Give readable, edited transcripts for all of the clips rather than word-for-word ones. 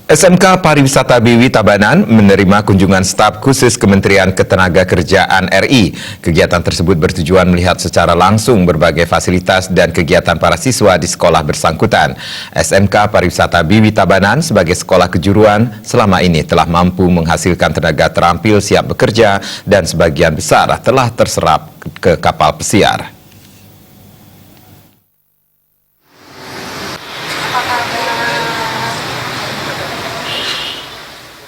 SMK Pariwisata BW Tabanan menerima kunjungan staf khusus Kementerian Ketenagakerjaan RI. Kegiatan tersebut bertujuan melihat secara langsung berbagai fasilitas dan kegiatan para siswa di sekolah bersangkutan. SMK Pariwisata BW Tabanan sebagai sekolah kejuruan selama ini telah mampu menghasilkan tenaga terampil siap bekerja dan sebagian besar telah terserap ke kapal pesiar.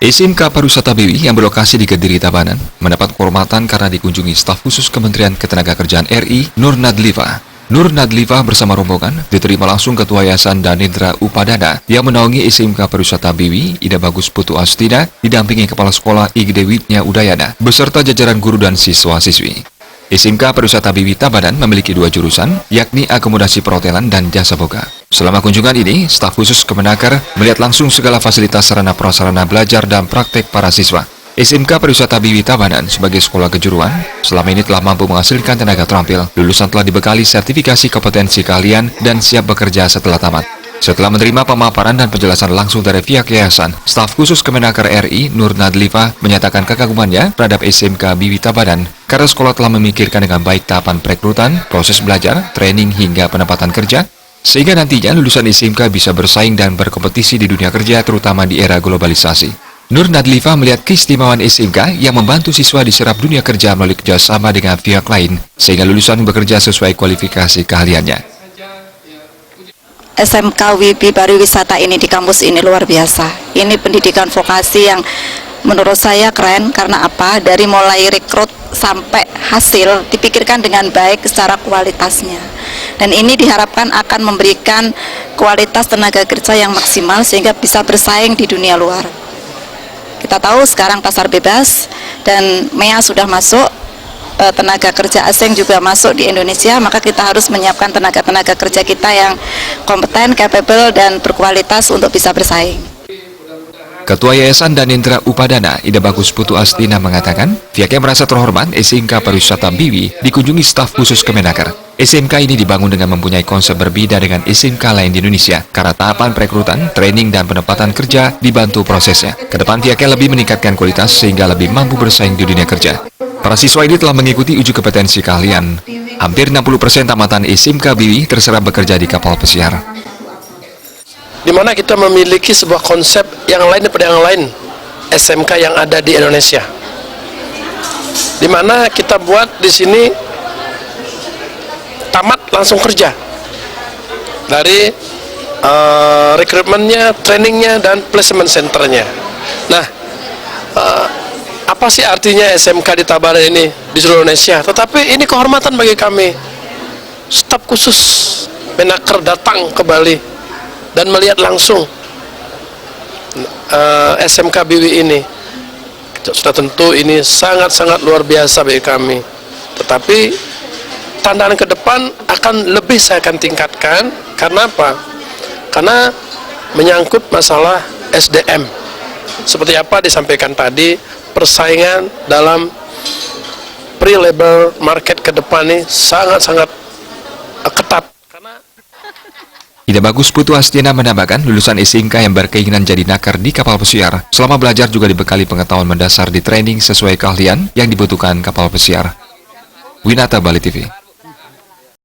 SMK Pariwisata BW yang berlokasi di Kediri, Tabanan mendapat kehormatan karena dikunjungi staf khusus Kementerian Ketenagakerjaan RI, Nur Nadlifa. Nur Nadlifa bersama rombongan diterima langsung Ketua Yayasan Danendra Upadana yang menaungi SMK Pariwisata BW, Ida Bagus Putu Astina, didampingi Kepala Sekolah Igde Widnya Udayana, beserta jajaran guru dan siswa-siswi. SMK Pariwisata BW Tabanan memiliki dua jurusan, yakni akomodasi perhotelan dan jasa boga. Selama kunjungan ini, staf khusus Kemenaker melihat langsung segala fasilitas sarana prasarana belajar dan praktek para siswa. SMK Pariwisata BW Tabanan sebagai sekolah kejuruan, selama ini telah mampu menghasilkan tenaga terampil. Lulusan telah dibekali sertifikasi kompetensi keahlian dan siap bekerja setelah tamat. Setelah menerima pemaparan dan penjelasan langsung dari pihak yayasan, staf khusus Kemenaker RI, Nur Nadlifa, menyatakan kekagumannya terhadap SMK BW Tabanan karena sekolah telah memikirkan dengan baik tahapan perekrutan, proses belajar, training hingga penempatan kerja, sehingga nantinya lulusan SMK bisa bersaing dan berkompetisi di dunia kerja terutama di era globalisasi. Nur Nadlifa melihat keistimewaan SMK yang membantu siswa diserap dunia kerja melalui kerjasama dengan pihak lain, sehingga lulusan bekerja sesuai kualifikasi keahliannya. SMK WIB Pariwisata ini di kampus ini luar biasa. Ini pendidikan vokasi yang menurut saya keren karena apa? Dari mulai rekrut sampai hasil dipikirkan dengan baik secara kualitasnya. Dan ini diharapkan akan memberikan kualitas tenaga kerja yang maksimal sehingga bisa bersaing di dunia luar. Kita tahu sekarang pasar bebas dan MEA sudah masuk, tenaga kerja asing juga masuk di Indonesia, maka kita harus menyiapkan tenaga kerja kita yang kompeten, capable, dan berkualitas untuk bisa bersaing. Ketua Yayasan Danendra Upadana, Ida Bagus Putu Astina mengatakan, pihaknya merasa terhormat SMK Pariwisata BW dikunjungi staf khusus Kemenaker. SMK ini dibangun dengan mempunyai konsep berbeda dengan SMK lain di Indonesia, karena tahapan perekrutan, training, dan penempatan kerja dibantu prosesnya. Kedepan pihaknya lebih meningkatkan kualitas sehingga lebih mampu bersaing di dunia kerja. Para siswa ini telah mengikuti uji kompetensi keahlian. Hampir 60% tamatan SMK BW terserap bekerja di kapal pesiar. Di mana kita memiliki sebuah konsep yang lain daripada yang lain SMK yang ada di Indonesia. Di mana kita buat di sini tamat langsung kerja. Dari rekrutmennya, trainingnya, dan placement centernya. Nah, apa sih artinya SMK di Tabanan ini di seluruh Indonesia? Tetapi ini kehormatan bagi kami. Staf khusus Menaker datang ke Bali dan melihat langsung SMK BW ini. Sudah tentu ini sangat-sangat luar biasa bagi kami. Tetapi tantangan ke depan akan lebih saya akan tingkatkan. Karena apa? Karena menyangkut masalah SDM. Seperti apa disampaikan tadi, persaingan dalam pre-labor market ke depan ini sangat-sangat ketat. Ida Bagus Putu Astina menambahkan lulusan SMK yang berkeinginan jadi nakar di kapal pesiar selama belajar juga dibekali pengetahuan mendasar di training sesuai keahlian yang dibutuhkan kapal pesiar. Winata Bali TV.